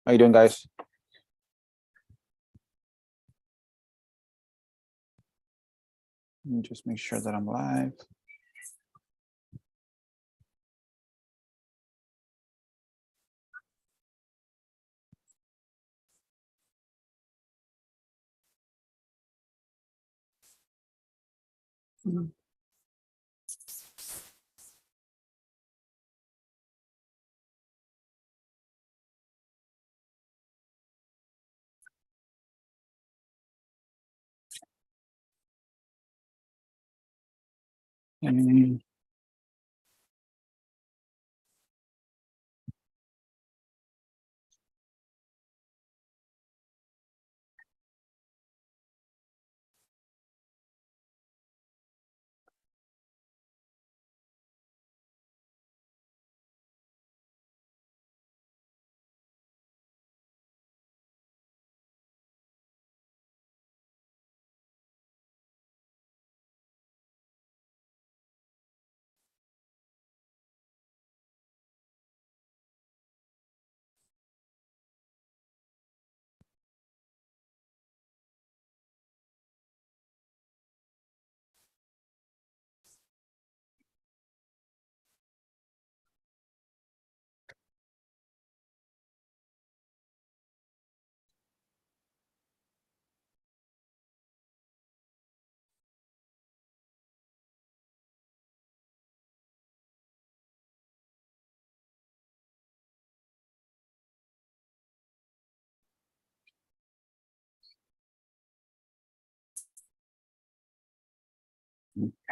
How you doing, guys? Let me just make sure that I'm live.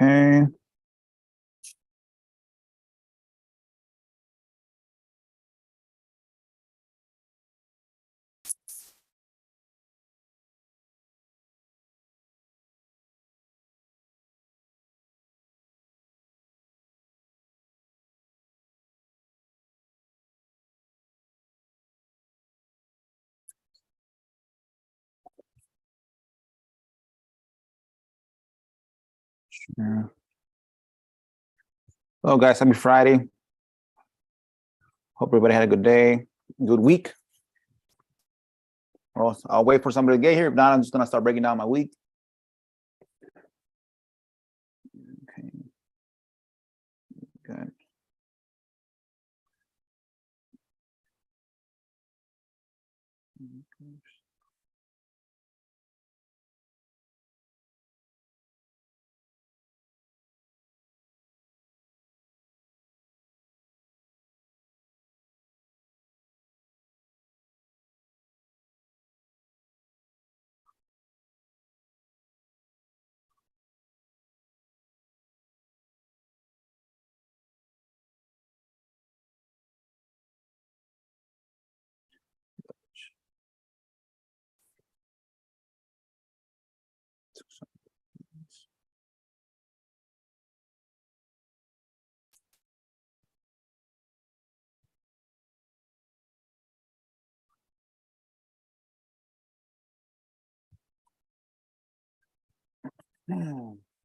Okay. Sure. Hello, guys. Happy Friday. Hope everybody had a good day, good week. Well, I'll wait for somebody to get here. If not, I'm just gonna start breaking down my week. Okay. Good.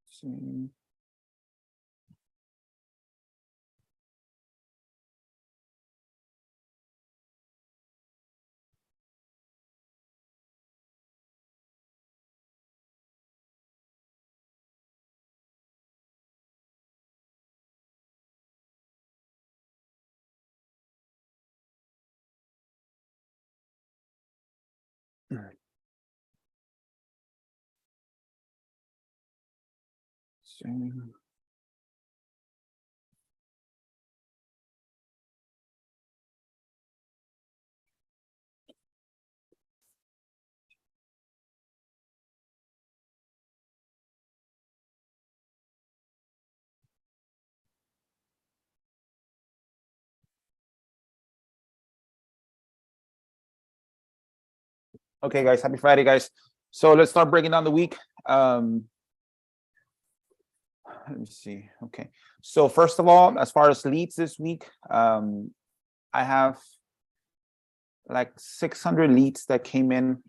See. See. Okay, guys. Happy Friday, guys. So let's start breaking down the week. Let me see. Okay. So first of all, as far as leads this week, I have like 600 leads that came in.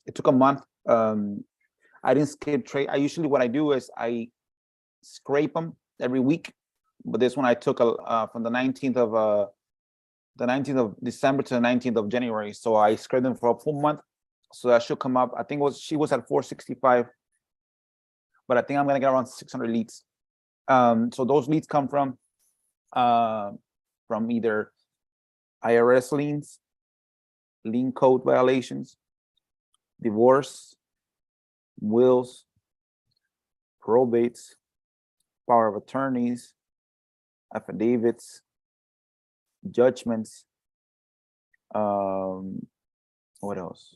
It took a month. I didn't skip trade. What I do is I scrape them every week, but this one I took from the 19th the 19th of December to the 19th of January. So I scraped them for a full month. So that should come up. I think she was at 465, but I think I'm gonna get around 600 leads. So those leads come from either IRS liens, lien code violations, divorce, wills, probates, power of attorneys, affidavits, judgments. What else?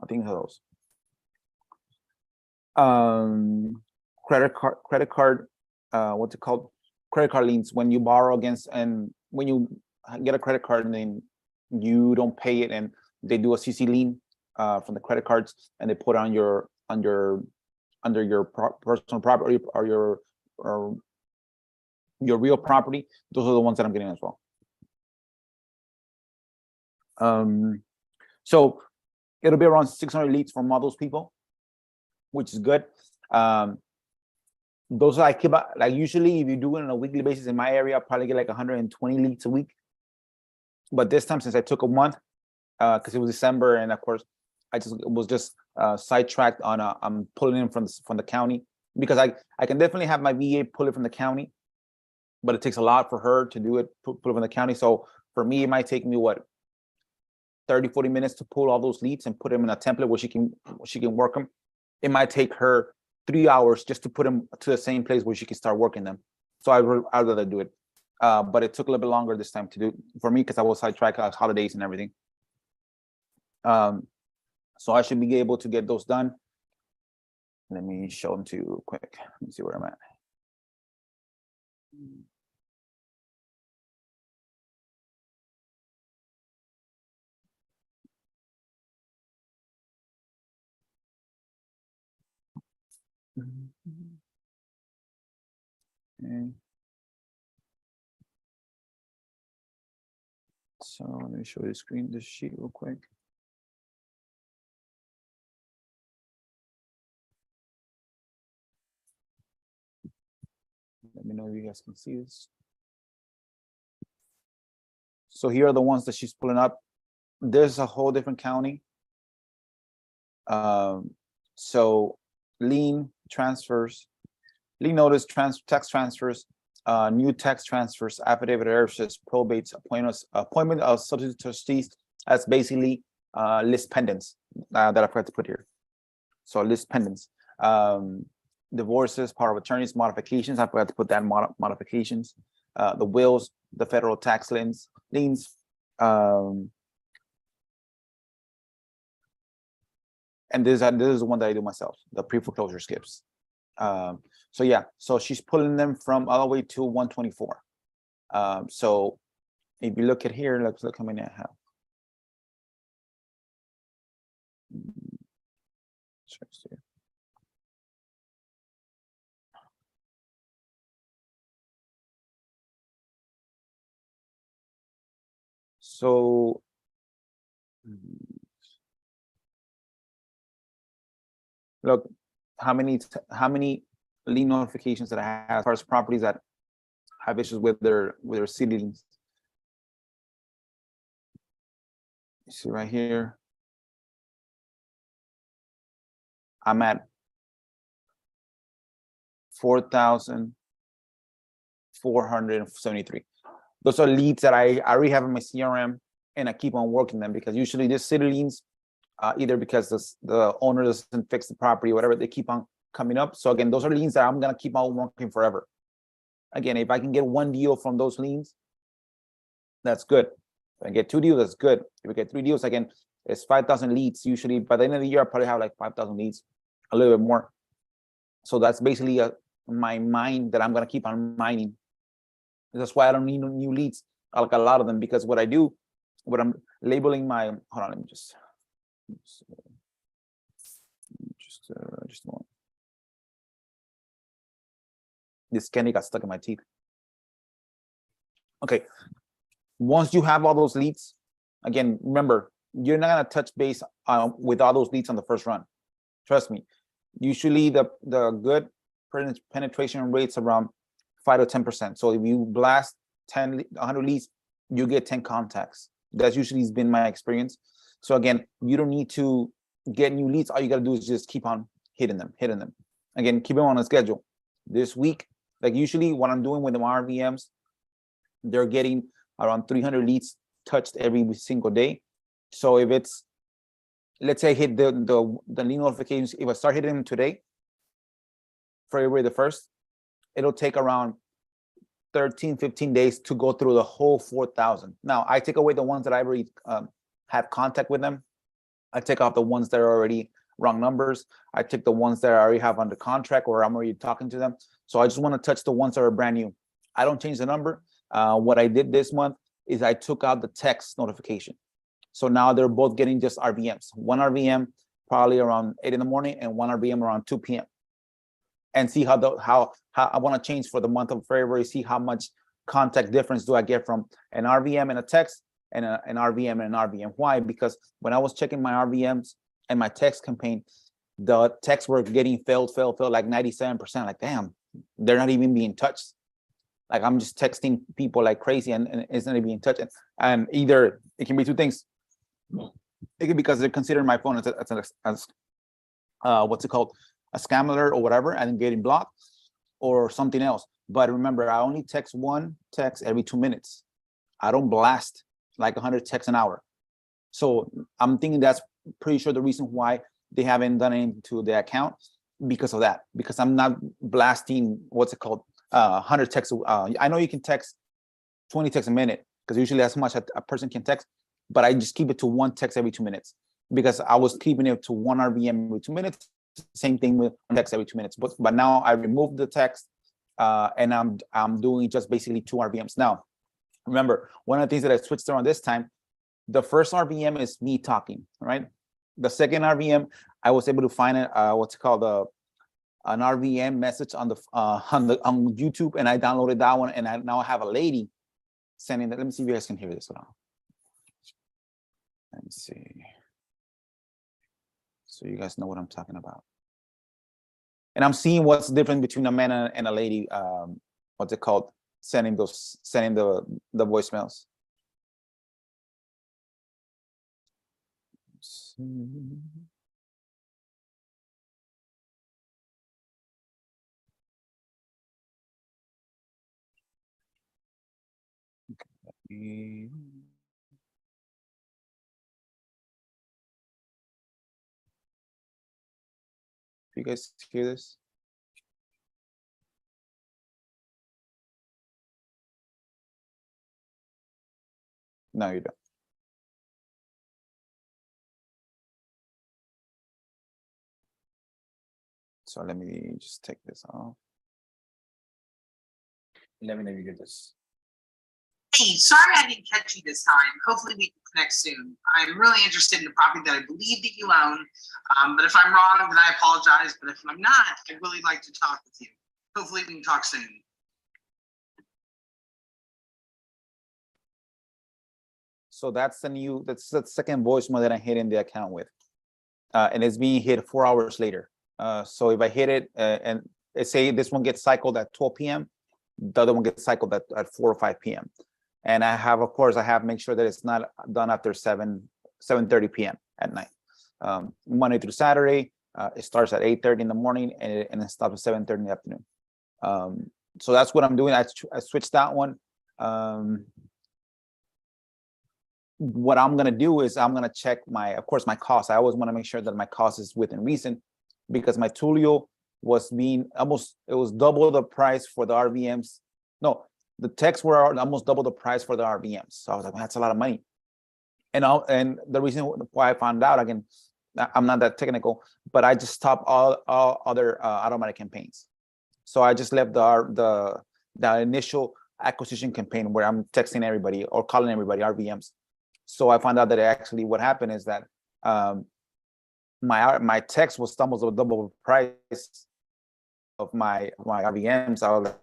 I think those. Credit card, what's it called? Credit card liens, when you borrow against, and when you get a credit card and then you don't pay it, and they do a CC lien from the credit cards, and they put on your under your personal property or your real property. Those are the ones that I'm getting as well. So it'll be around 600 leads from all those people, which is good. Those I keep, like, usually if you do it on a weekly basis in my area, I'll probably get like 120 leads a week. But this time, since I took a month, because it was December, and of course I was just sidetracked on I'm pulling in from the county, because I can definitely have my VA pull it from the county, but it takes a lot for her to do it, pull it from the county. So for me, it might take me 30-40 minutes to pull all those leads and put them in a template where she can work them. It might take her 3 hours just to put them to the same place where she can start working them. So I'd rather do it. But it took a little bit longer this time to do for me, because I was sidetracked, holidays and everything. So I should be able to get those done. Let me show them to you real quick. Let me see where I'm at. Okay. So let me show you the sheet real quick. Let me know if you guys can see this. So here are the ones that she's pulling up. There's a whole different county. So lien transfers, lien notice, tax transfers, new tax transfers, affidavit errors, probates, appointment of substitute trustees. That's basically list pendants that I forgot to put here. So list pendants. Divorces, power of attorneys, modifications. I forgot to put that modifications. The wills, the federal tax liens. And this is the one that I do myself, the pre-foreclosure skips. So yeah, so she's pulling them from all the way to 124. So if you look at here, let's look how many I have. So look how many lien notifications that I have as far as properties that have issues with their city liens. You see right here, I'm at 4,473. Those are leads that I already have in my CRM, and I keep on working them, because usually these city liens, either because the owner doesn't fix the property or whatever, they keep on coming up. So again, those are liens that I'm gonna keep on working forever. Again, if I can get one deal from those liens, that's good. If I get 2 deals, that's good. If we get 3 deals, again, it's 5,000 leads. Usually by the end of the year, I probably have like 5,000 leads, a little bit more. So that's basically my mine that I'm gonna keep on mining. That's why I don't need new leads, like a lot of them, because what I do, what I'm labeling my, hold on, let me just a moment. This candy got stuck in my teeth. Okay, once you have all those leads, again, remember, you're not gonna touch base with all those leads on the first run. Trust me. Usually the good penetration rates around 5 to 10%. So if you blast 100 leads, you get 10 contacts. That's usually been my experience. So again, you don't need to get new leads. All you got to do is just keep on hitting them. Again, keep them on a schedule. This week, like usually what I'm doing with the RVMs, they're getting around 300 leads touched every single day. So if it's, let's say I hit the lead notifications, if I start hitting them today, February the 1st, it'll take around 13, 15 days to go through the whole 4,000. Now, I take away the ones that I already had contact with them. I take off the ones that are already wrong numbers. I take the ones that I already have under contract or I'm already talking to them. So I just want to touch the ones that are brand new. I don't change the number. What I did this month is I took out the text notification. So now they're both getting just RVMs. One RVM probably around 8 in the morning and one RVM around 2 p.m. And see how I want to change for the month of February, see how much contact difference do I get from an RVM and a text and an RVM and an RVM. Why? Because when I was checking my RVMs and my text campaign, the texts were getting failed like 97%. Like, damn, they're not even being touched. Like I'm just texting people like crazy and it's not being touched. And either it can be two things. It can be because they're considering my phone as what's it called? A scam alert or whatever, and getting blocked or something else. But remember, I only text one text every 2 minutes. I don't blast like 100 texts an hour. So I'm thinking that's pretty sure the reason why they haven't done anything to the account because of that, because I'm not blasting, what's it called? 100 texts. I know you can text 20 texts a minute because usually that's how much a person can text, but I just keep it to one text every 2 minutes because I was keeping it to one RVM every 2 minutes. Same thing with text every 2 minutes, but now I removed the text and I'm doing just basically 2 RVMs. Now, remember, one of the things that I switched around this time, the first RVM is me talking, right? The second RVM, I was able to find it, what's it called, an RVM message on YouTube, and I downloaded that one, and now I have a lady sending that. Let me see if you guys can hear this. Hold on. Let me see. So you guys know what I'm talking about. And I'm seeing what's different between a man and a lady. What's it called? Sending the voicemails. Okay. You guys hear this? No, you don't. So let me just take this off. Let me know if you get this. Hey, sorry I didn't catch you this time. Hopefully we can connect soon. I'm really interested in a property that I believe that you own. But if I'm wrong, then I apologize. But if I'm not, I'd really like to talk with you. Hopefully we can talk soon. So that's the second voicemail that I hit in the account with. And it's being hit 4 hours later. So if I hit it and let's say this one gets cycled at 12 p.m., the other one gets cycled at 4 or 5 p.m. And I have, of course, make sure that it's not done after 7:30 p.m. at night. Monday through Saturday, it starts at 8:30 in the morning and it stops at 7:30 in the afternoon. So that's what I'm doing. I switched that one. What I'm gonna do is I'm gonna check my cost. I always want to make sure that my cost is within reason, because my Tulio was being it was double the price for the RVMs. No, the texts were almost double the price for the RVMs. So I was like, well, that's a lot of money. And the reason why I found out, again, I'm not that technical, but I just stopped all other automatic campaigns. So I just left the initial acquisition campaign where I'm texting everybody or calling everybody RVMs. So I found out that actually what happened is that my text was almost double the price of my RVMs. I was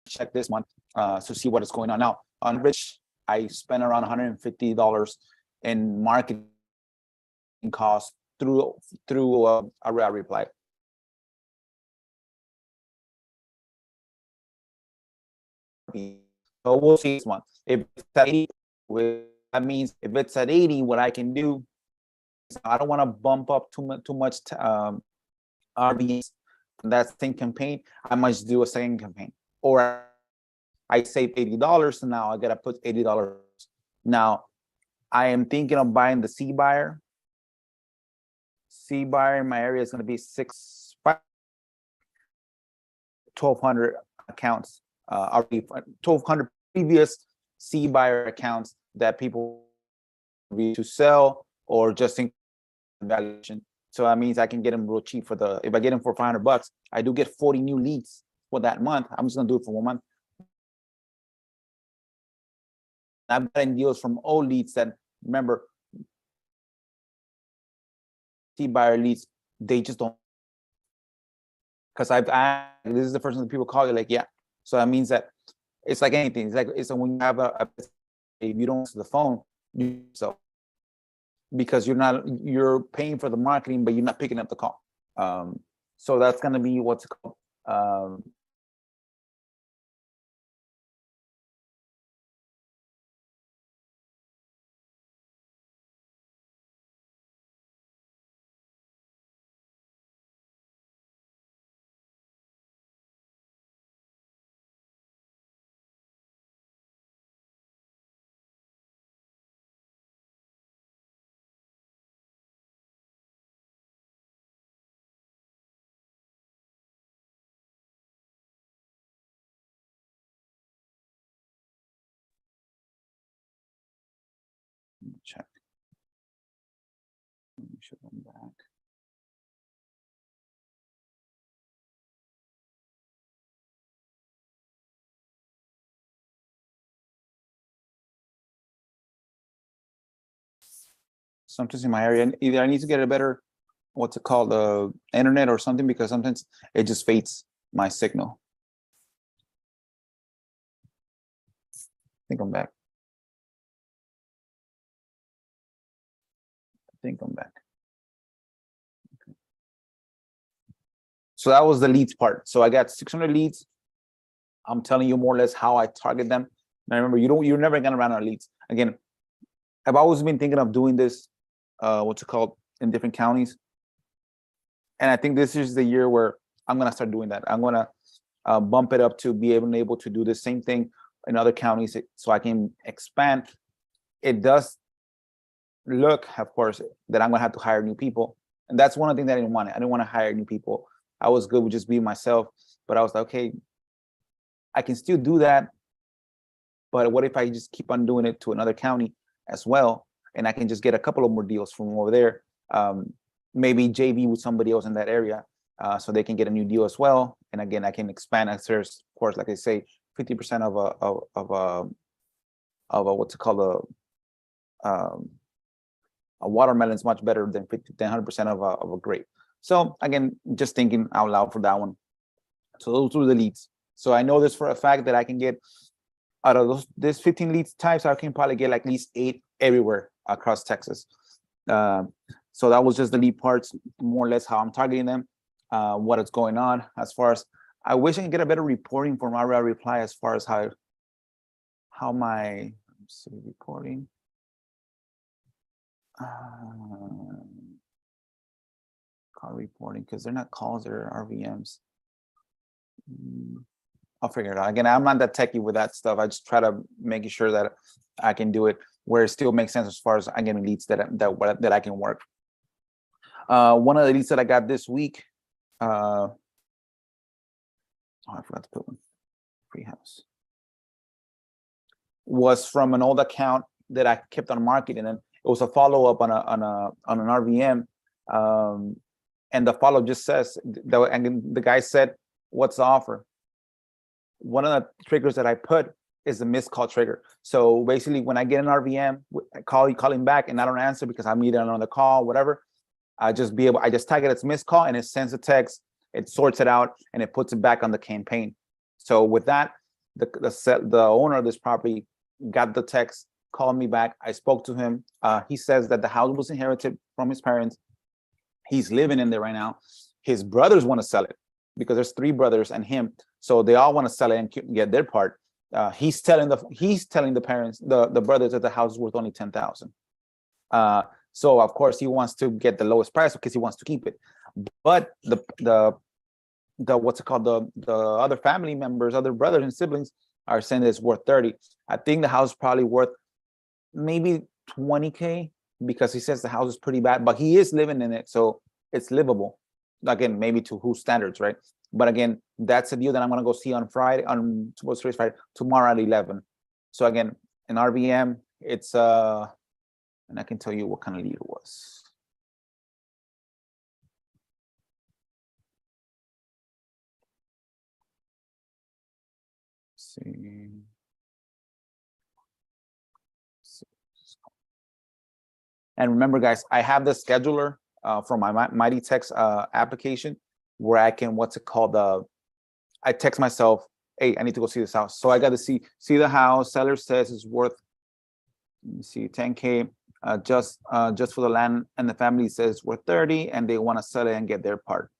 check this month to see what is going on. Now, on average, I spent around $150 in marketing costs through a reply. So we'll see this month. If it's at 80, that means if it's at 80, what I can do is I don't want to bump up too much RVs from that same campaign. I might just do a second campaign, or I save $80, so now I gotta put $80. Now I am thinking of buying the C buyer. C buyer in my area is going to be 1,200 accounts, already 1,200 previous C buyer accounts that people to sell or just in valuation. So that means I can get them real cheap for if I get them for $500, I do get 40 new leads for that month. I'm just gonna do it for 1 month. I've gotten deals from old leads that, remember, C buyer leads, they just don't, because this is the first time that people call you like, yeah. So that means that it's like anything. It's like when you have if you don't answer the phone, because you're paying for the marketing, but you're not picking up the call. So that's gonna be what's called check. Let me show them back. Sometimes in my area, either I need to get a better, what's it called, internet or something, because sometimes it just fades my signal. I think I'm back. Okay. So that was the leads part. So I got 600 leads. I'm telling you more or less how I target them. Now remember, you're never gonna run out of leads. Again, I've always been thinking of doing this, what's it called, in different counties. And I think this is the year where I'm gonna start doing that. I'm gonna bump it up to be able to do the same thing in other counties, so I can expand. It does look, of course, that I'm gonna have to hire new people, and that's one of the things that I didn't want. I didn't want to hire new people. I was good with just being myself, but I was like, okay, I can still do that, but what if I just keep on doing it to another county as well, and I can just get a couple of more deals from over there, maybe JV with somebody else in that area, so they can get a new deal as well. And again, I can expand. As there's, of course, like I say, 50% of a what's it called, a watermelon is much better than 100% of a grape. So again, just thinking out loud for that one. So those are the leads. So I know this for a fact that I can get out of this 15 leads types, I can probably get like at least 8 everywhere across Texas. So that was just the lead parts, more or less how I'm targeting them, what is going on. As far as, I wish I could get a better reporting from our reply as far as how my, let's see, reporting. Call reporting, because they're not calls, they're RVMs. I'll figure it out. Again, I'm not that techie with that stuff. I just try to make sure that I can do it where it still makes sense as far as I'm getting leads that I can work. One of the leads that I got this week, oh, I forgot to put one. Free house. Was from an old account that I kept on marketing, and it was a follow-up on an RVM. And the follow just says, and the guy said, what's the offer? One of the triggers that I put is the missed call trigger. So basically, when I get an RVM, I call him back and I don't answer because I'm either on the call, whatever. I just tag it as missed call, and it sends a text, it sorts it out, and it puts it back on the campaign. So with that, the owner of this property got the text, called me back. I spoke to him. He says that the house was inherited from his parents. He's living in there right now. His brothers want to sell it because there's 3 brothers and him, so they all want to sell it and get their part. He's telling the parents, the brothers, that the house is worth only 10,000. So of course he wants to get the lowest price because he wants to keep it. But the what's it called, the other family members, other brothers and siblings are saying that it's worth 30. I think the house is probably worth maybe 20K because he says the house is pretty bad, but he is living in it, so it's livable. Again, maybe to whose standards, right? But again, that's a deal that I'm gonna go see on Friday, on today's Friday, tomorrow at 11. So again, in RVM, it's and I can tell you what kind of lead it was. Let's see. And remember, guys, I have the scheduler from my Mighty Text application where I can, what's it called? I text myself, hey, I need to go see this house. So I got to see the house. Seller says it's worth, let me see, 10K. Just for the land, and the family says it's worth 30, and they want to sell it and get their part.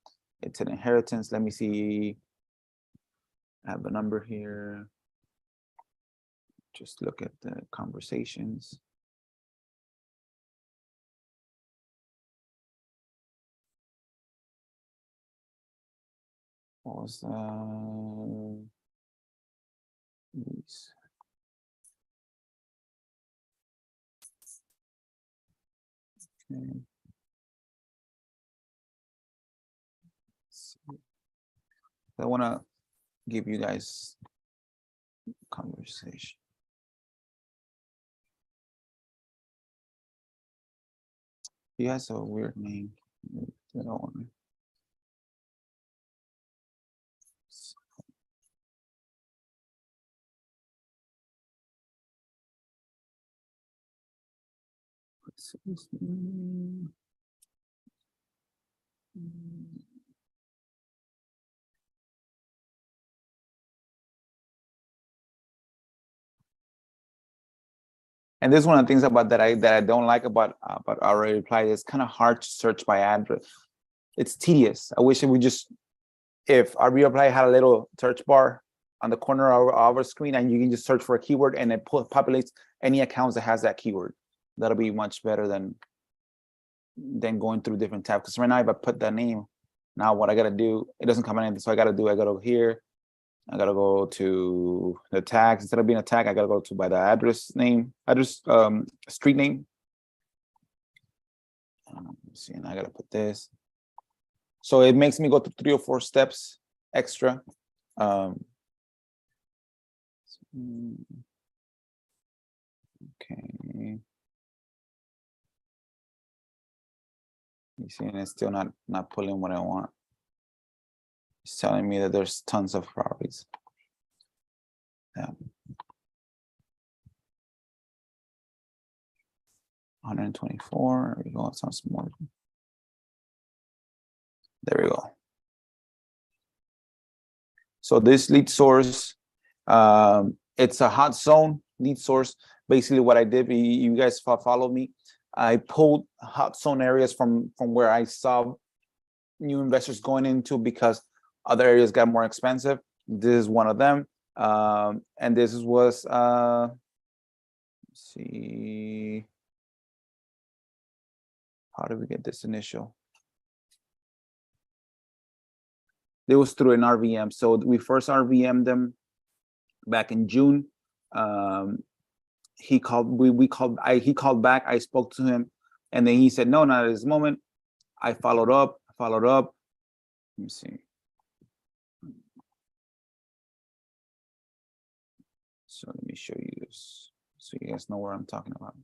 It's an inheritance. Let me see. I have the number here. Just look at the conversations. What was these? Okay. I want to give you guys conversation. He has a weird name. I don't want to. What's his name? And this is one of the things about that I don't like about our reply. It's kind of hard to search by address. It's tedious. I wish it would just, if our reply had a little search bar on the corner of our screen, and you can just search for a keyword and it populates any accounts that has that keyword. That'll be much better than going through different tabs. Because right now, if I put that name, now what I gotta do, it doesn't come in. So I gotta go here. I gotta go to the tags. Instead of being a tag, I gotta go to by the street name. Let's see, and I gotta put this. So it makes me go through 3 or 4 steps extra. Okay. You see, and it's still not pulling what I want. It's telling me that there's tons of properties. Yeah. 124. There we go. It sounds more. There we go. So this lead source, it's a hot zone lead source. Basically, what I did, you guys follow me. I pulled hot zone areas from where I saw new investors going into because other areas got more expensive. This is one of them, and this was let's see, how did we get this initial? It was through an RVM. So we first RVM'd them back in June. He called. He called back. I spoke to him, and then he said, "No, not at this moment." I followed up. Let me see. So let me show you this, so you guys know what I'm talking about.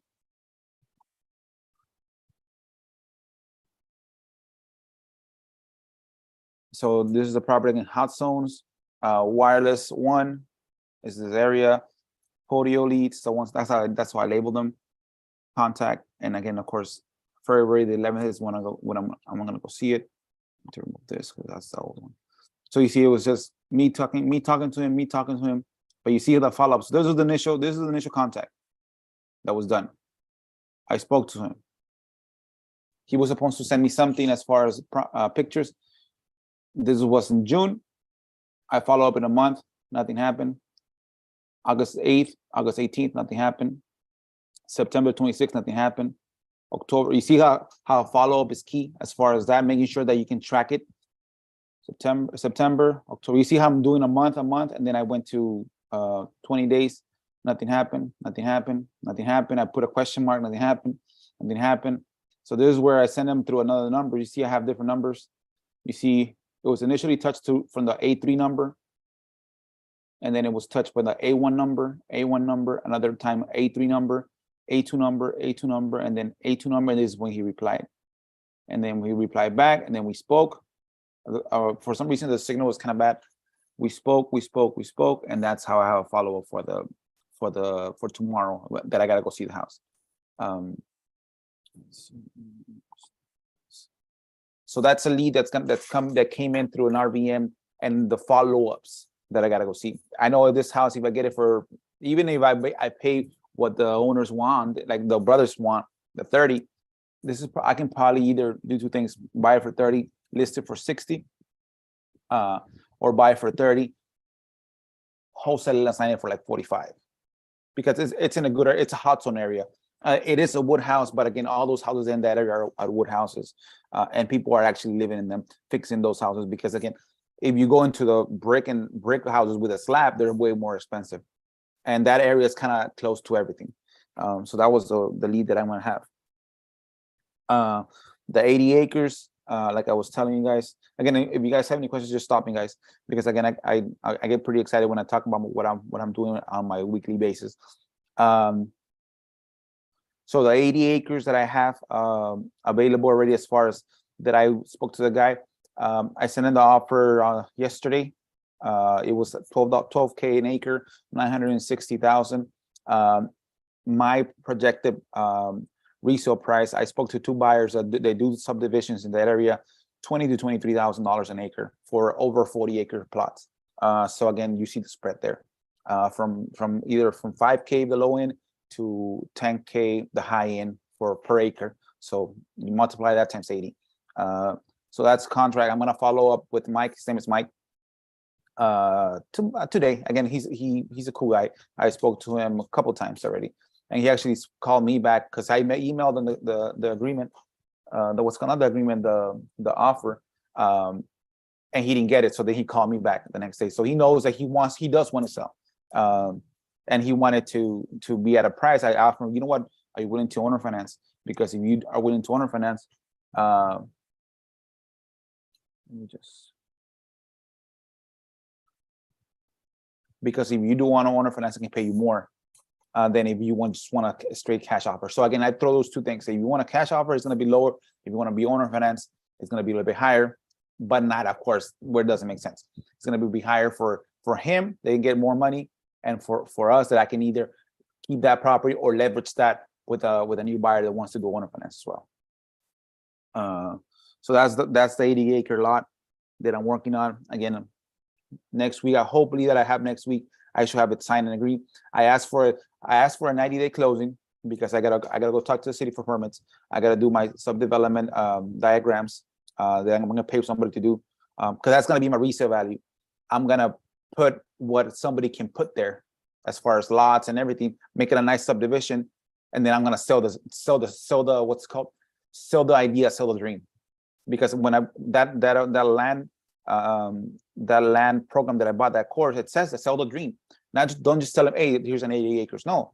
So this is the property in hot zones. Wireless 1 is this area. Podio leads. So once that's why I labeled them. Contact, and again, of course, February the 11th is when I'm gonna go see it. To remove this because that's the old one. So you see, it was just me talking to him. But you see the follow-ups. This is the initial contact that was done. I spoke to him. He was supposed to send me something as far as pictures. This was in June. I follow up in a month, nothing happened. August 8th, August 18th, nothing happened. September 26th, nothing happened. October, you see how follow-up is key as far as that, making sure that you can track it. September, October, you see how I'm doing a month, and then I went to 20 days, nothing happened, nothing happened, nothing happened. I put a question mark, nothing happened, nothing happened. So this is where I send them through another number. You see I have different numbers. You see it was initially touched from the A3 number, and then it was touched by the A1 number, another time A3 number, A2 number, and then A2 number, and this is when he replied. And then we replied back, and then we spoke. For some reason, the signal was kind of bad. We spoke, and that's how I have a follow-up for tomorrow that I gotta go see the house. So that's a lead that came in through an RVM, and the follow-ups that I gotta go see. I know this house, if I get it for, even if I pay what the owners want, like the brothers want, the 30, I can probably either do two things: buy it for 30, list it for 60, or buy it for 30, wholesale and sign it for like 45, because it's in a good, it's a hot zone area. It is a wood house, but again, all those houses in that area are wood houses, and people are actually living in them, fixing those houses. Because again, if you go into the brick houses with a slab, they're way more expensive, and that area is kind of close to everything. So that was the lead that I'm gonna have. The 80 acres, like I was telling you guys. Again, if you guys have any questions, just stop me, guys, because again, I get pretty excited when I talk about what I'm doing on my weekly basis. So the 80 acres that I have available already, as far as that, I spoke to the guy. I sent in the offer yesterday. It was $12K an acre, 960,000. My projected resale price, I spoke to two buyers that they do subdivisions in that area, $20,000 to $23,000 an acre for over 40-acre plots. So again, you see the spread there, from either from 5K the low end to 10K the high end for per acre. So you multiply that times 80. So that's contract. I'm gonna follow up with Mike. His name is Mike. Today. Again, he's a cool guy. I spoke to him a couple times already, and he actually called me back because I emailed him the agreement, the offer, and he didn't get it. So then he called me back the next day. So he knows that he does want to sell, and he wanted to be at a price. I asked him, you know what, are you willing to owner finance? Because if you are willing to owner finance, let me just. Because if you do want to owner finance, I can pay you more than if you just want a straight cash offer. So again, I throw those two things. If you want a cash offer, it's going to be lower. If you want to be owner finance, it's going to be a little bit higher, but not, of course, where it doesn't make sense. It's going to be higher for him. They can get more money, and for us, that I can either keep that property or leverage that with a new buyer that wants to do owner finance as well. So that's the 80-acre lot that I'm working on. Again, next week, hopefully that I have next week, I should have it signed and agreed. I asked for a 90-day closing because I gotta go talk to the city for permits. I gotta do my subdevelopment diagrams that I'm gonna pay somebody to do, because that's gonna be my resale value. I'm gonna put what somebody can put there as far as lots and everything, make it a nice subdivision, and then I'm gonna sell the idea, sell the dream. Because when that land program that I bought, that course, it says to sell the dream. Don't just tell them, hey, here's an 80 acres. No,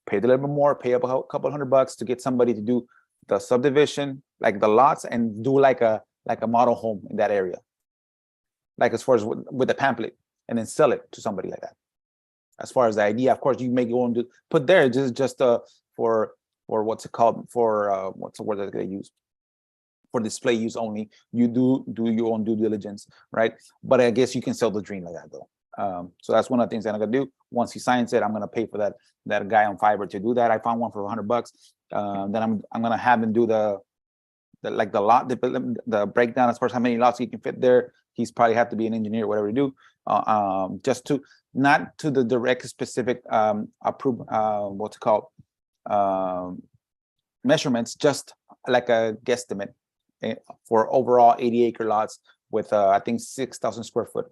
pay a little bit more, pay up a couple $100 to get somebody to do the subdivision, like the lots, and do like a model home in that area. Like as far as with the pamphlet, and then sell it to somebody like that. As far as the idea, of course, you may go and put there just for what's it called, for what's the word that they use? For display use only. You do your own due diligence, right? But I guess you can sell the dream like that though. So that's one of the things that I'm gonna do. Once he signs it, I'm gonna pay for that guy on Fiverr to do that. I found one for $100. Then I'm gonna have him do the lot, the breakdown as far as how many lots he can fit there. He's probably have to be an engineer, whatever you do, just to not to the direct specific what's it called, measurements, just like a guesstimate for overall 80-acre lots with I think 6,000 square foot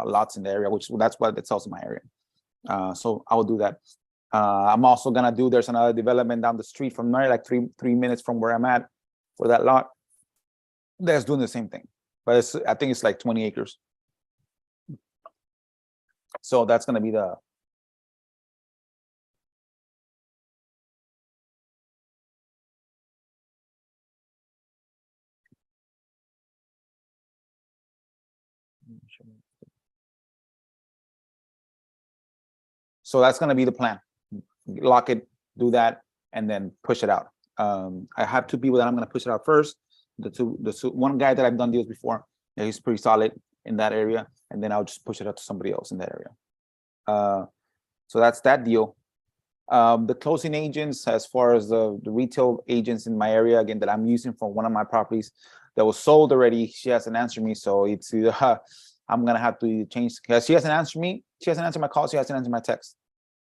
lots in the area, which that's what it sells in my area. So I will do that. I'm also gonna do, there's another development down the street from there, like three minutes from where I'm at, for that lot that's doing the same thing, but I think it's like 20 acres. So that's gonna be the so that's gonna be the plan. Lock it, do that, and then push it out. I have two people that I'm gonna push it out first. The two, one guy that I've done deals before, yeah, he's pretty solid in that area, and then I'll just push it out to somebody else in that area. So that's that deal. The closing agents, as far as the retail agents in my area, again, that I'm using for one of my properties that was sold already, she hasn't answered me. So it's either I'm gonna have to change, because she hasn't answered me. She hasn't answered my calls. She hasn't answered my text.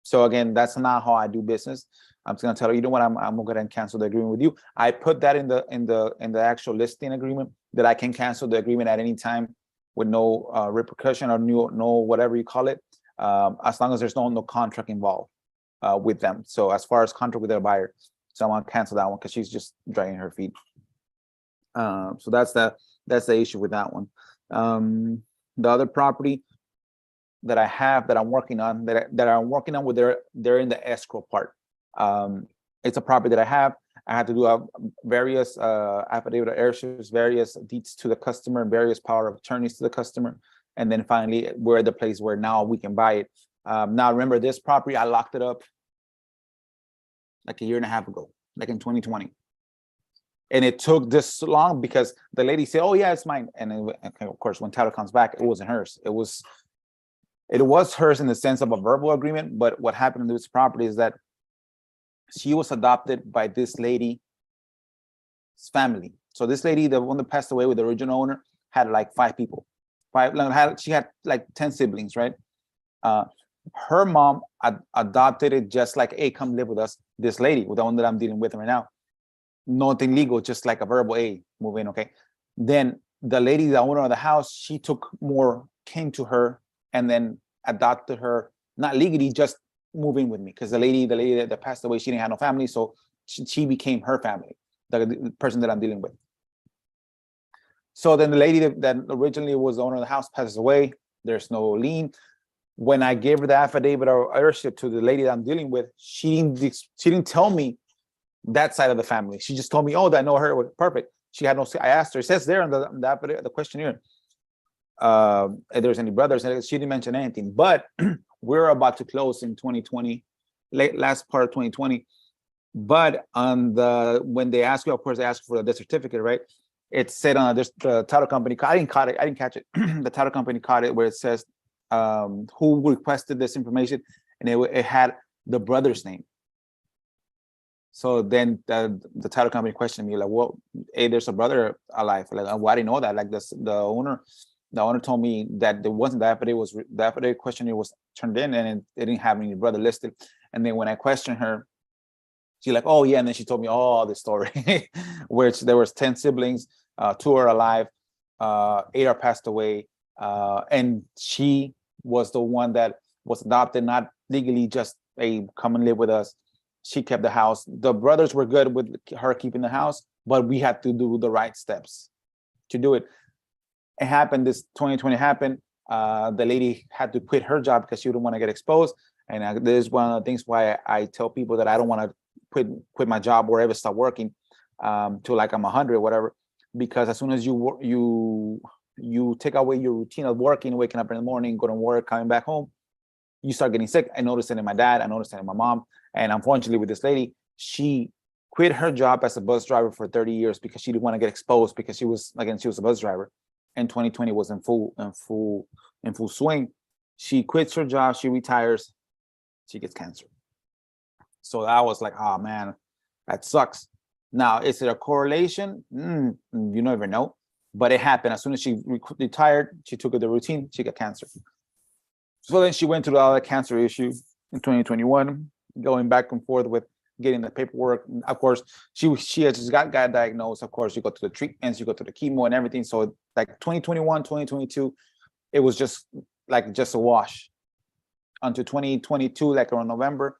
So again, that's not how I do business. I'm just gonna tell her, you know what, I'm gonna go ahead and cancel the agreement with you. I put that in the actual listing agreement that I can cancel the agreement at any time with no repercussion or no whatever you call it, as long as there's no contract involved with them. So as far as contract with their buyer, so I want to cancel that one because she's just dragging her feet. So that's the issue with that one. The other property that I have that I'm working on, that I'm working on with they're in the escrow part. It's a property that I have. I had to do various affidavit of heirships, various deeds to the customer, various power of attorneys to the customer, and then finally we're at the place where now we can buy it. Now remember, this property I locked it up like a year and a half ago, like in 2020. And it took this long because the lady said, "Oh yeah, it's mine." And of course, when title comes back, it wasn't hers. It was hers in the sense of a verbal agreement. But what happened to this property is that she was adopted by this lady's family. So this lady, the one that passed away with the original owner, had like 5 people. She had like 10 siblings, right? Her mom adopted it just like, "Hey, come live with us." This lady, with the one that I'm dealing with right now, nothing legal, just like a verbal, "Hey, move in," okay? Then the lady, the owner of the house, she came to her and then adopted her, not legally, just move in with me, because the lady that passed away, she didn't have no family, so she became her family, the person that I'm dealing with. So then the lady that originally was the owner of the house passes away. There's no lien. When I gave her the affidavit of ownership to the lady that I'm dealing with, she didn't tell me that side of the family. She just told me, "Oh, I know her." Perfect. She had no. I asked her. It says there in the questionnaire, if there's any brothers, and she didn't mention anything. But we're about to close in 2020, last part of 2020. But when they ask you, of course, they ask for the death certificate, right? It said on the title company. I didn't catch it. The title company caught it where it says who requested this information, and it had the brother's name. So then the title company questioned me like, "Well, hey, there's a brother alive." Like, "Oh, I didn't know that." Like the owner told me that there wasn't. The affidavit questionnaire was turned in, and it didn't have any brother listed. And then when I questioned her, she's like, "Oh yeah," and then she told me all the story, which there was 10 siblings, 2 are alive, 8 are passed away, and she was the one that was adopted, not legally, just come and live with us. She kept the house. The brothers were good with her keeping the house, but we had to do the right steps to do it. It happened. This 2020 happened. The lady had to quit her job because she didn't want to get exposed. And this is one of the things why I tell people that I don't want to quit my job or ever stop working till like I'm 100 or whatever, because as soon as you take away your routine of working, waking up in the morning, going to work, coming back home, you start getting sick. I noticed it in my dad. I noticed it in my mom. And unfortunately with this lady, she quit her job as a bus driver for 30 years because she didn't want to get exposed, because she was a bus driver. And 2020 was in full swing. She quits her job, she retires, she gets cancer. So I was like, "Oh man, that sucks." Now, is it a correlation? You never know. But it happened. As soon as she retired, she took the routine, she got cancer. So then she went through all the cancer issue in 2021, going back and forth with getting the paperwork. Of course, she had just got diagnosed. Of course, you go to the treatments, you go to the chemo and everything. So like 2021, 2022, it was just a wash. Until 2022, like around November,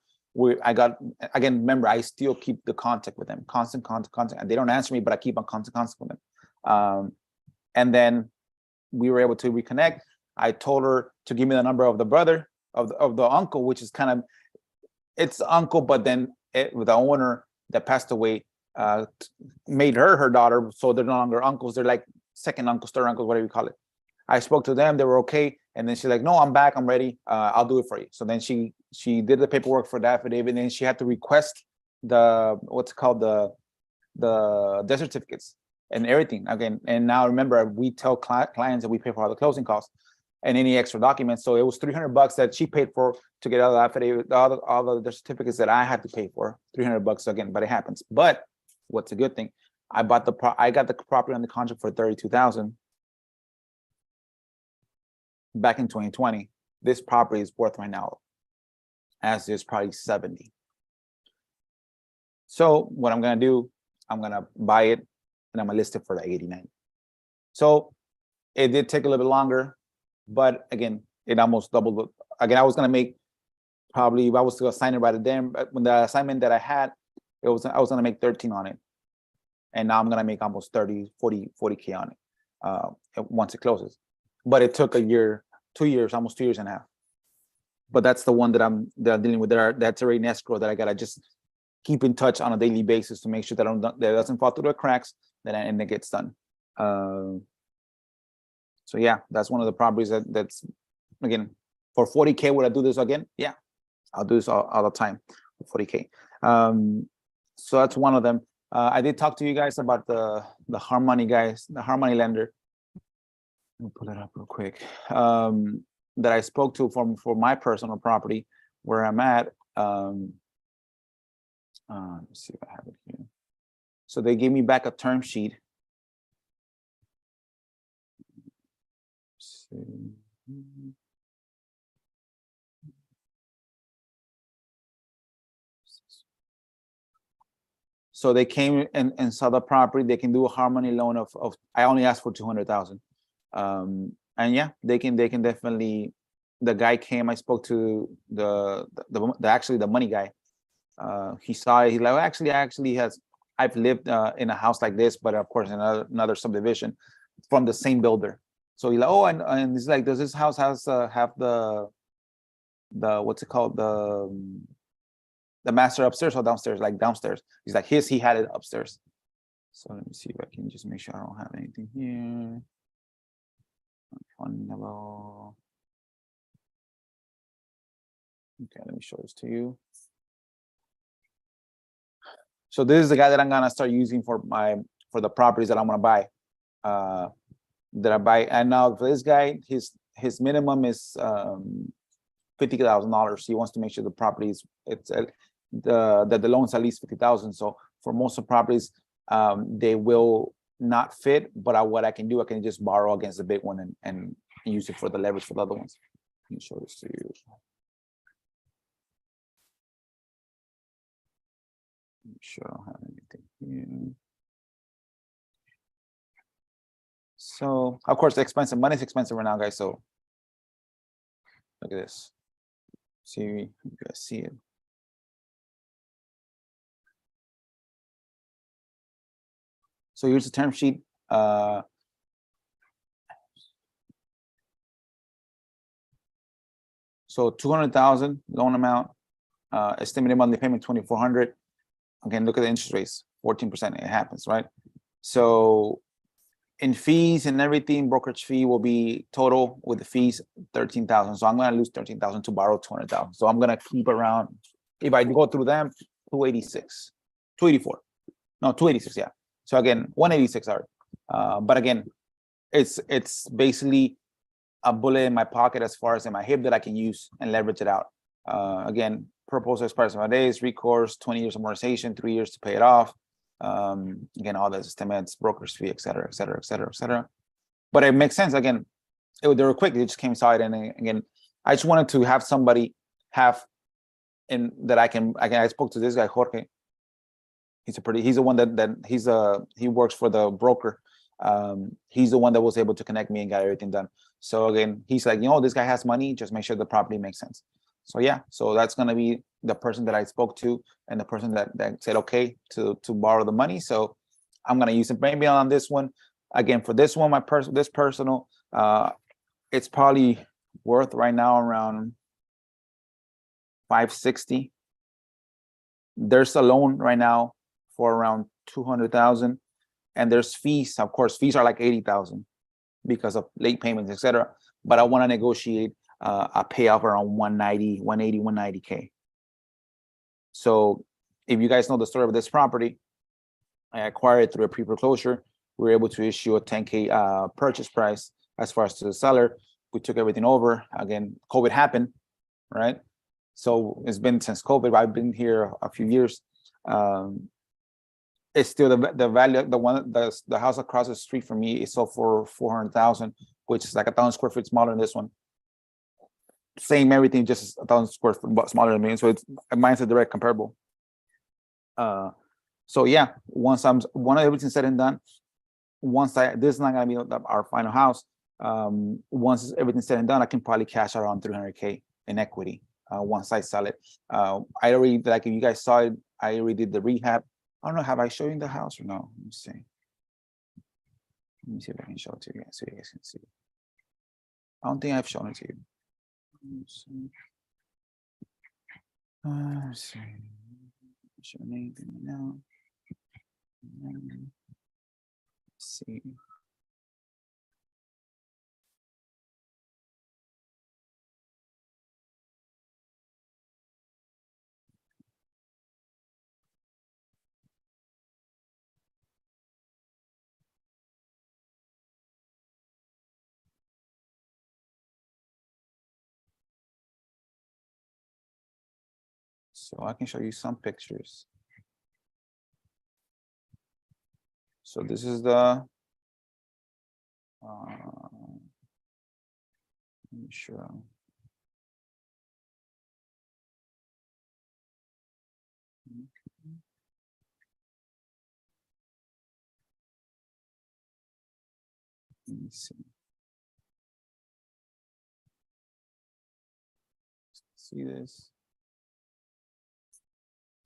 I got, again, remember, I still keep the contact with them, constant contact. And they don't answer me, but I keep on constant contact with them. And then we were able to reconnect. I told her to give me the number of the brother of the uncle, which is kind of, it's uncle, but then with the owner that passed away, made her daughter. So they're no longer uncles. They're like second uncles, third uncles, whatever you call it. I spoke to them. They were okay. And then she's like, no, I'm back. I'm ready. I'll do it for you. So then she did the paperwork for the affidavit. And then she had to request the, what's called the death certificates and everything again. And now remember, we tell clients that we pay for all the closing costs and any extra documents. So it was $300 that she paid for to get all the affidavit, all the certificates that I had to pay for, $300 again, but it happens. But what's a good thing? I got the property on the contract for $32,000 back in 2020. This property is worth right now, as is probably 70. So what I'm gonna do, I'm gonna buy it and I'm gonna list it for the 89. So it did take a little bit longer, but again, it almost doubled. Again, I was gonna make probably, if I was to assign it right to them, when the assignment that I had, I was gonna make 13 on it. And now I'm gonna make almost 40K on it once it closes. But it took a year, 2 years, almost 2 years and a half. But that's the one that I'm dealing with. That's already in escrow that I gotta just keep in touch on a daily basis to make sure that that doesn't fall through the cracks, and it gets done. So yeah, that's one of the properties that's, again, for 40K. Would I do this again? Yeah, I'll do this all the time for 40K. So that's one of them. I did talk to you guys about the HarMoney guys, the HarMoney lender. Let me pull it up real quick. That I spoke to for my personal property where I'm at. Let's see if I have it here. So they gave me back a term sheet. So they came and saw the property. They can do a HarMoney loan of I only asked for 200,000. And yeah, they can definitely. The guy came. I spoke to actually the money guy. He saw it. He's like, actually has. I've lived in a house like this, but of course in another subdivision from the same builder. So he's like, oh, and he's like, does this house have the what's it called, the master upstairs or downstairs? Like downstairs. He's like, he had it upstairs. So let me see if I can just make sure I don't have anything here. Fund level. Okay, let me show this to you. So this is the guy that I'm gonna start using for the properties that I'm gonna buy. And now for this guy, his minimum is $50,000. He wants to make sure the property is that the loan's at least $50,000. So for most of the properties, they will not fit. But what I can do, I can just borrow against the big one and use it for the leverage for the other ones. Let me show this to you. Make sure I don't have anything here. So of course, expensive. Money's expensive right now, guys. So look at this. See, you guys see it. So here's the term sheet. So 200,000 loan amount, estimated monthly payment 2,400. Again, look at the interest rates, 14%. It happens, right? So in fees and everything, brokerage fee will be total with the fees 13,000. So I'm gonna lose 13,000 to borrow 200,000. So I'm gonna keep around, if I go through them, 286, 284, no 286, yeah. So again, 186, sorry. But again, it's basically a bullet in my pocket as far as in my hip that I can use and leverage it out. Again, proposal expires in 5 days, recourse, 20 years amortization, 3 years to pay it off. Again, all the estimates, broker's fee, et cetera, et cetera, et cetera, et cetera. But it makes sense. Again, they were quick. They just came inside. And again, I just wanted to have somebody have and that I spoke to this guy, Jorge. He's the one that he works for the broker. He's the one that was able to connect me and got everything done. So again, he's like, this guy has money, just make sure the property makes sense. So yeah, so that's gonna be the person that I spoke to and the person that said okay to borrow the money. So I'm gonna use it maybe on this one. Again, for this one, this personal, it's probably worth right now around 560. There's a loan right now for around 200,000, and there's fees. Of course, fees are like 80,000 because of late payments, etc. But I want to negotiate a payoff around 190, 180, 190K. So if you guys know the story of this property, I acquired it through a pre-foreclosure. We were able to issue a 10K purchase price as far as to the seller. We took everything over. Again, COVID happened, right? So it's been since COVID. I've been here a few years. It's still the value. The house across the street from me is sold for 400,000, which is like 1,000 square feet smaller than this one. Same everything, just 1,000 square feet smaller than me. So mine's a direct comparable. So yeah, once everything's said and done, this is not gonna be our final house. Once everything's said and done, I can probably cash out around 300K in equity. Once I sell it, I already, like if you guys saw it, I already did the rehab. I don't know, have I shown you the house or no? Let me see. Let me see if I can show it to you guys so you guys can see. I don't think I've shown it to you. Let's see. Show anything now. Let's see. So I can show you some pictures. So this is the let me show. Let me see. See this?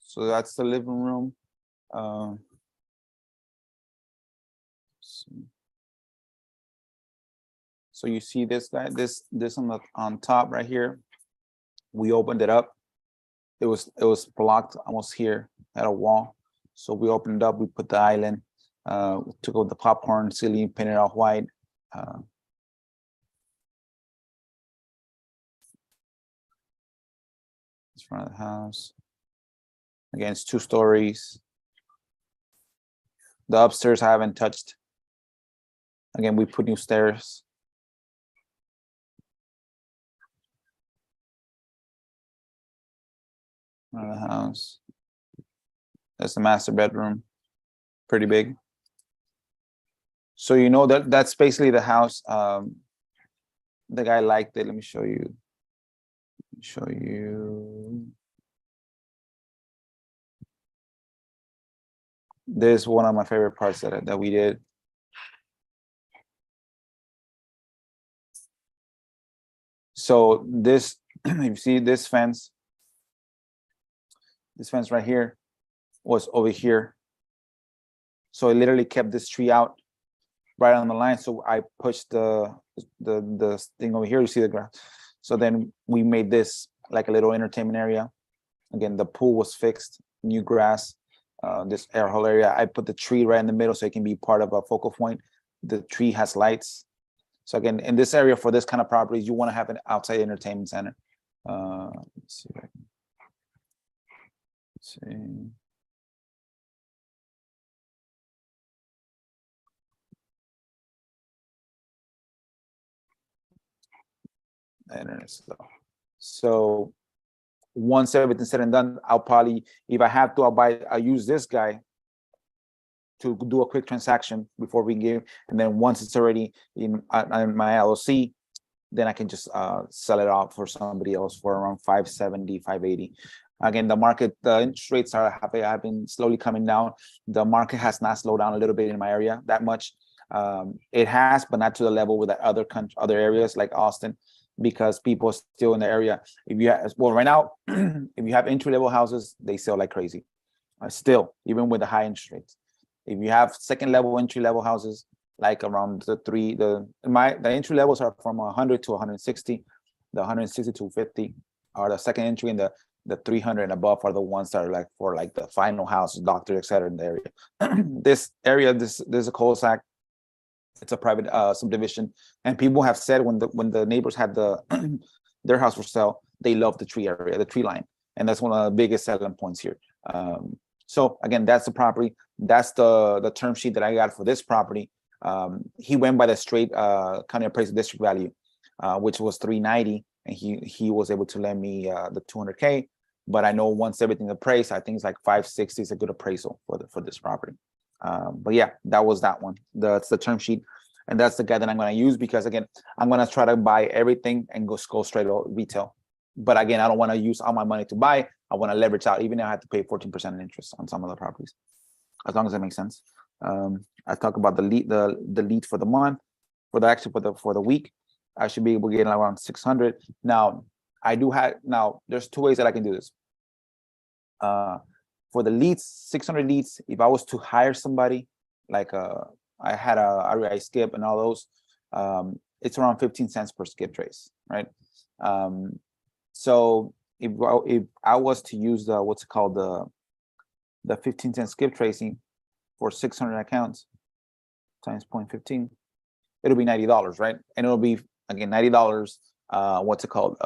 So that's the living room. So you see this guy, this on top right here. We opened it up. It was blocked almost here at a wall. So we opened it up. We put the island. Took out the popcorn ceiling, painted it off white. It's front of the house. Again, it's 2 stories. The upstairs I haven't touched. Again, we put new stairs. Front of the house. That's the master bedroom. Pretty big. So you know that's basically the house. The guy liked it. Let me show you. This is one of my favorite parts that we did. So this, you see this fence right here was over here. So it literally kept this tree out right on the line. So I pushed the thing over here. You see the grass. So then we made this like a little entertainment area. Again, the pool was fixed, new grass, this air hole area. I put the tree right in the middle so it can be part of a focal point. The tree has lights. So again, in this area for this kind of properties, you want to have an outside entertainment center. Let's see if I can see. Internet slow. So once everything's said and done, I'll probably, if I have to, I'll use this guy to do a quick transaction before we give, and then once it's already in my LLC, then I can just sell it off for somebody else for around 570, 580. Again, the market, the interest rates have been slowly coming down. The market has not slowed down a little bit in my area that much. It has, but not to the level with other areas like Austin, because people are still in the area. If you have, well, right now, if you have entry level houses, they sell like crazy. Still, even with the high interest rates. If you have second level, entry level houses, like around the entry levels are from 100 to 160, the 160 to 50 are the second entry, and the 300 and above are the ones that are like for like the final house, doctor, etc. in the area. This area, this is a cul-de-sac. It's a private subdivision, and people have said when the neighbors had their house for sale, they love the tree area, the tree line, and that's one of the biggest selling points here. So again, that's the property. That's the term sheet that I got for this property. He went by the straight county appraisal district value, which was 390, and he was able to lend me the 200K. But I know once everything appraised, I think it's like 560 is a good appraisal for this property. But yeah, that was that one. That's the term sheet, and that's the guy that I'm going to use, because again, I'm going to try to buy everything and go straight retail. But again, I don't want to use all my money to buy. I want to leverage out, even if I have to pay 14% in interest on some of the properties, as long as it makes sense. I talk about the lead for the month, for the week. I should be able to get around 600. Now, there's two ways that I can do this. For the leads, 600 leads, if I was to hire somebody, like I had a REI skip and all those, it's around 15 cents per skip trace, right? So if I was to use the what's it called, the 15-cent skip tracing for 600 accounts times 0.15, it'll be $90, right? And it'll be again $90. What's it called?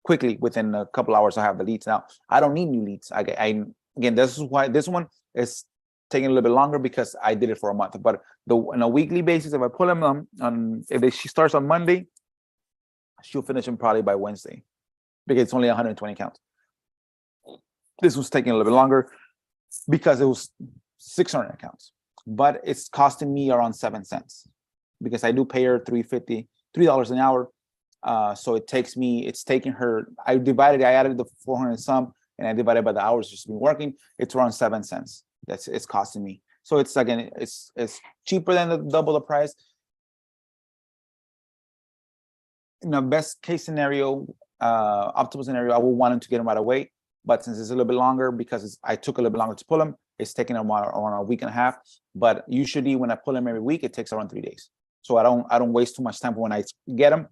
Quickly, within a couple hours, I have the leads. Now I don't need new leads. Again, this is why this one is taking a little bit longer, because I did it for a month. But on a weekly basis, if I pull them on she starts on Monday, she'll finish them probably by Wednesday, because it's only 120 accounts. This was taking a little bit longer because it was 600 accounts, but it's costing me around 7 cents, because I do pay her $3 an hour. So it's taking her, I added the 400 some, and I divided by the hours she's been working. It's around 7 cents. It's costing me. So it's again, it's cheaper than double the price. In a best case scenario, optimal scenario, I would want them to get them right away. But since it's a little bit longer, because I took a little bit longer to pull them, it's taking them around a week and a half. But usually when I pull them every week, it takes around 3 days. So I don't waste too much time when I get them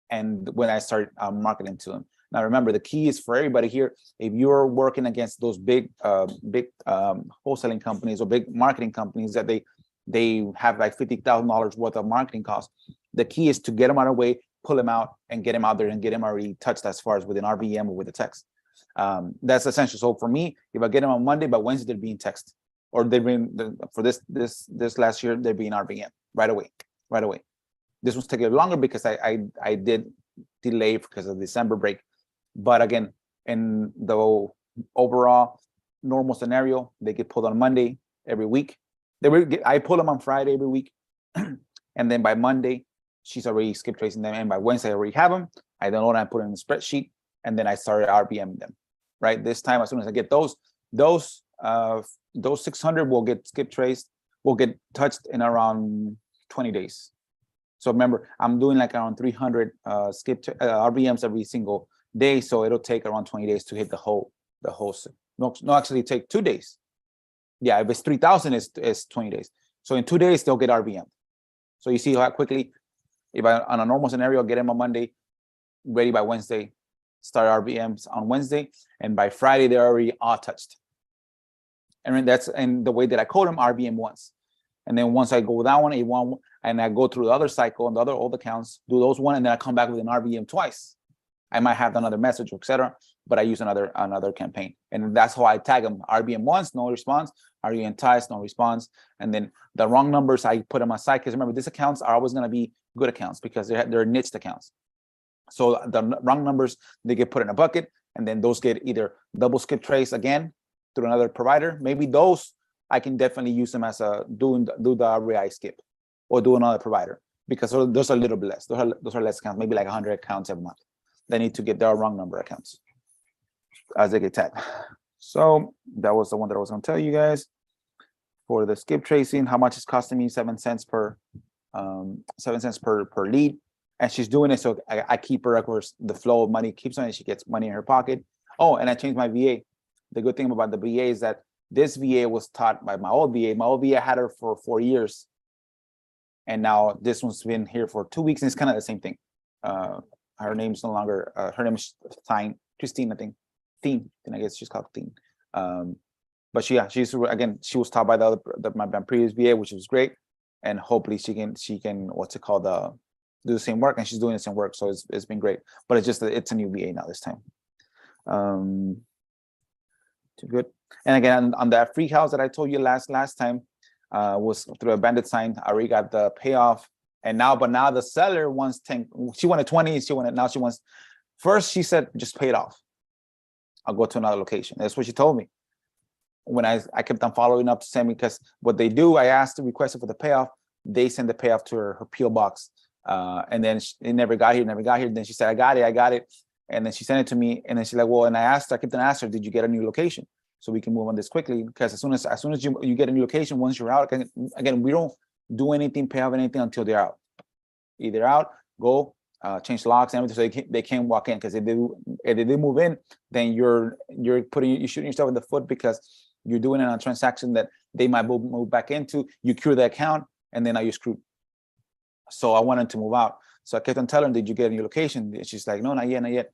and when I start marketing to them. Now remember, the key is for everybody here, if you're working against those big wholesaling companies or big marketing companies that they have like $50,000 worth of marketing costs, the key is to get them out of the way, pull them out, and get them out there and get them already touched as far as with an RBM or with a text. That's essential. So for me, if I get them on Monday, by Wednesday they're being text, or they're being for this last year, they're being RBM right away. This was taking longer because I did delay because of December break. But again, in the overall normal scenario, they get pulled on Monday every week. I pull them on Friday every week, and then by Monday, she's already skip tracing them, and by Wednesday I already have them. I download and I put it in the spreadsheet, and then I started RBM them. Right, this time, as soon as I get those 600 will get skip traced, will get touched in around 20 days. So remember, I'm doing like around 300 RBMs every single day, so it'll take around 20 days to hit the whole. No, actually, take 2 days. Yeah, if it's 3,000, it's 20 days. So in 2 days, they'll get RBM. So you see how quickly, if I on a normal scenario, get them on Monday, ready by Wednesday, start RBMs on Wednesday, and by Friday they're already all touched. And the way that I code them, RBM once, and then once I go that one, and I go through the other cycle and the other old accounts, do those one, and then I come back with an RBM twice. I might have another message, etc., but I use another campaign, and that's how I tag them. RBM once, no response. RBM twice, no response. And then the wrong numbers, I put them aside, because remember, these accounts are always going to be good accounts because they're niched accounts. So the wrong numbers, they get put in a bucket, and then those get either double skip trace again through another provider. Maybe those I can definitely use them as do the REI skip or do another provider, because those are a little bit less. Those are less accounts, maybe like 100 accounts every month. They need to get their wrong number accounts. as they get tagged. So that was the one that I was going to tell you guys. For the skip tracing, how much it's costing me? 7 cents per 7 cents per lead. And she's doing it so I keep her records, the flow of money keeps on, and she gets money in her pocket. Oh, and I changed my VA. The good thing about the VA is that this VA was taught by my old VA. My old VA had her for 4 years. And now this one's been here for 2 weeks, and it's kind of the same thing. Her name's no longer, her name is Christine, I think. Theme, and I guess she's called Theme. But she's again, she was taught by my previous VA, which was great. And hopefully she can what's it called, do the same work, and she's doing the same work. So it's been great. But it's just it's a new VA now this time. Too good. And again, on that free house that I told you last time, was through a bandit sign. I already got the payoff, and now the seller wants 10. She wanted 20. Now she wants. First she said just pay it off. I'll go to another location. That's what she told me. When I kept on following up to send me, because what they do, I asked to request it for the payoff. They send the payoff to her PO box, and then it never got here. Then she said, I got it. And then she sent it to me, and then she's like, well, and I kept on asking her, did you get a new location? So we can move on this quickly, because as soon as you get a new location, once you're out, again, we don't do anything, pay off anything until they're out. Either out, go, change locks and everything, so they can't walk in. Because if they move in, then you're shooting yourself in the foot, because you're doing it on a transaction that they might move back into. You cure the account, and then now you're screwed. So I wanted to move out. So I kept on telling her, did you get a new location? And she's like, no, not yet.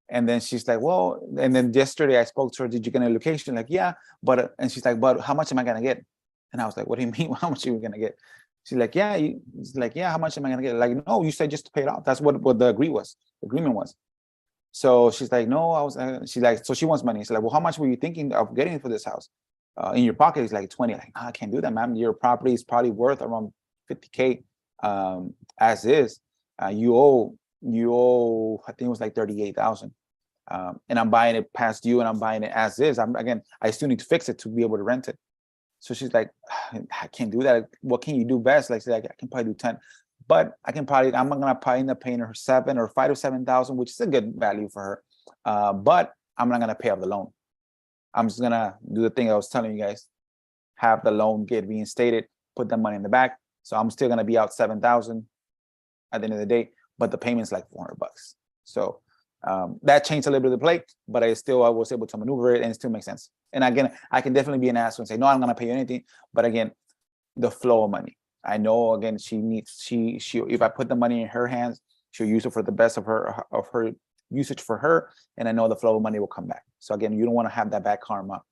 And then she's like, well, and then yesterday I spoke to her, did you get a location? Like, yeah, but, and she's like, but how much am I going to get? And I was like, what do you mean? How much are you going to get? She's like, yeah. He's like, yeah, how much am I going to get? Like, no, you said just to pay it off. That's what the agreement was. So she's like, no, she's like, so she wants money. She's like, well, how much were you thinking of getting for this house? In your pocket? It's like 20. Like, I can't do that, ma'am. Your property is probably worth around 50K as is. You owe, I think it was like 38,000. And I'm buying it past due, and I'm buying it as is. I still need to fix it to be able to rent it. So she's like, I can't do that. What can you do best? Like, I can probably do 10, but I'm gonna probably end up paying her 7 or 5 to 7,000, which is a good value for her. But I'm not gonna pay off the loan. I'm just gonna do the thing I was telling you guys, have the loan get reinstated, put the money in the back. So I'm still gonna be out 7,000 at the end of the day, but the payment's like $400. So that changed a little bit of the plate, but I was able to maneuver it, and it still makes sense. And again, I can definitely be an asshole and say, no, I'm gonna pay you anything. But again, the flow of money. I know, again, she if I put the money in her hands, she'll use it for the best of her usage for her, and I know the flow of money will come back. So again, you don't want to have that bad karma.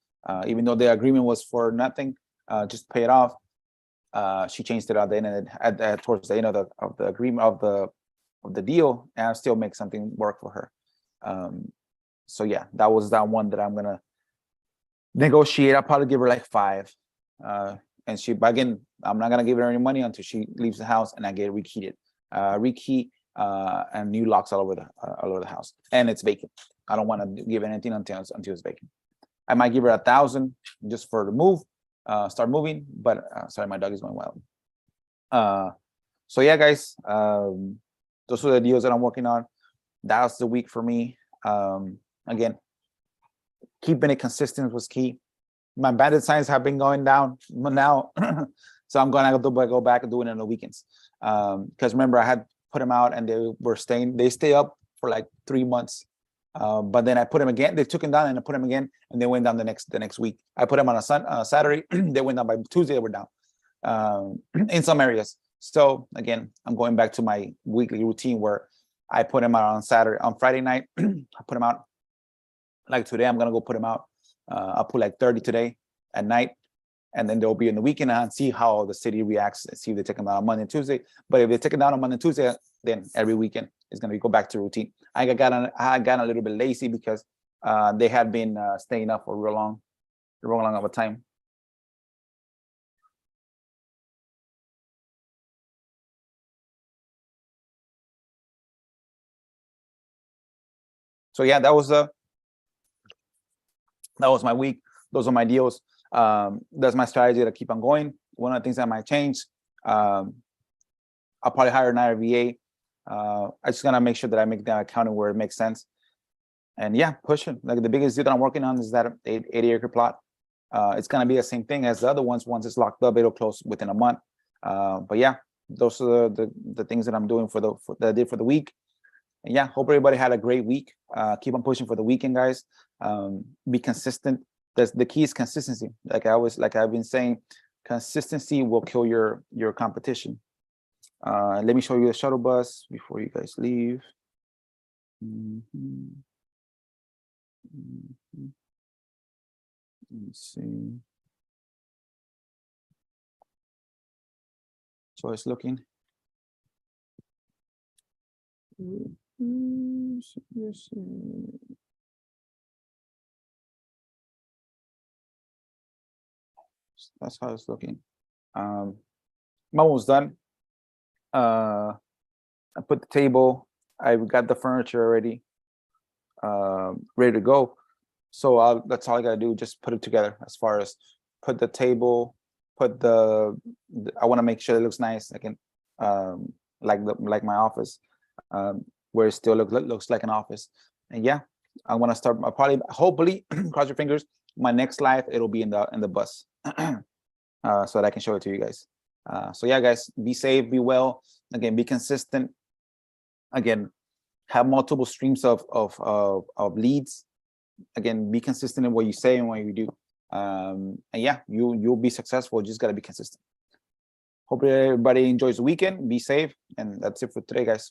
Even though the agreement was for nothing, just pay it off. She changed it at the end towards the end of the agreement of the deal, and I still make something work for her. So yeah, that was that one that I'm gonna negotiate. I'll probably give her like 5. And but again, I'm not gonna give her any money until she leaves the house and I get rekeyed, rekey, and new locks all over the house, and it's vacant. I don't want to give anything until it's vacant. I might give her 1,000 just for the move, start moving. But sorry, my dog is going wild. So yeah, guys, those are the deals that I'm working on. That was the week for me. Again, keeping it consistent was key. My bandit signs have been going down now, so I'm gonna go back and do it on the weekends. Because remember, I had put them out, and they stay up for like 3 months. But then I put them again. They took them down, and I put them again, and they went down the next week. I put them on a Saturday. They went down by Tuesday. They were down in some areas. So again, I'm going back to my weekly routine where I put them out on Friday night. I put them out. Like today, I'm gonna go put them out. I'll put like 30 today at night, and then they'll be in the weekend and see how the city reacts and see if they take them down on Monday and Tuesday. But if they take them down on Monday and Tuesday, then every weekend is gonna go back to routine. I got a little bit lazy because they had been staying up for real long of a time. So yeah, that was my week. Those are my deals. That's my strategy to keep on going. One of the things that might change, I'll probably hire another VA. I just gotta make sure that I make that accounting where it makes sense. And yeah, push it. Like the biggest deal that I'm working on is that 80-acre plot. It's gonna be the same thing as the other ones. Once it's locked up, it'll close within a month. But yeah, those are the things that I'm doing that I did for the week. And yeah, hope everybody had a great week. Keep on pushing for the weekend, guys. Be consistent. The key is consistency. Like I've been saying, consistency will kill your competition. Let me show you the shuttle bus before you guys leave. Let me see. So it's looking. That's how it's looking. I'm almost done. I put the table. I got the furniture already, ready to go. So that's all I gotta do. Just put it together. As far as put the table, put I want to make sure it looks nice. I can, like my office, where it still looks like an office. And yeah, I want to start. Hopefully, cross your fingers. My next live, it'll be in the bus, so that I can show it to you guys. So yeah, guys, be safe, be well. Again, be consistent. Again, have multiple streams of leads. Again, be consistent in what you say and what you do. And yeah, you'll be successful. You just gotta be consistent. Hope everybody enjoys the weekend. Be safe, and that's it for today, guys.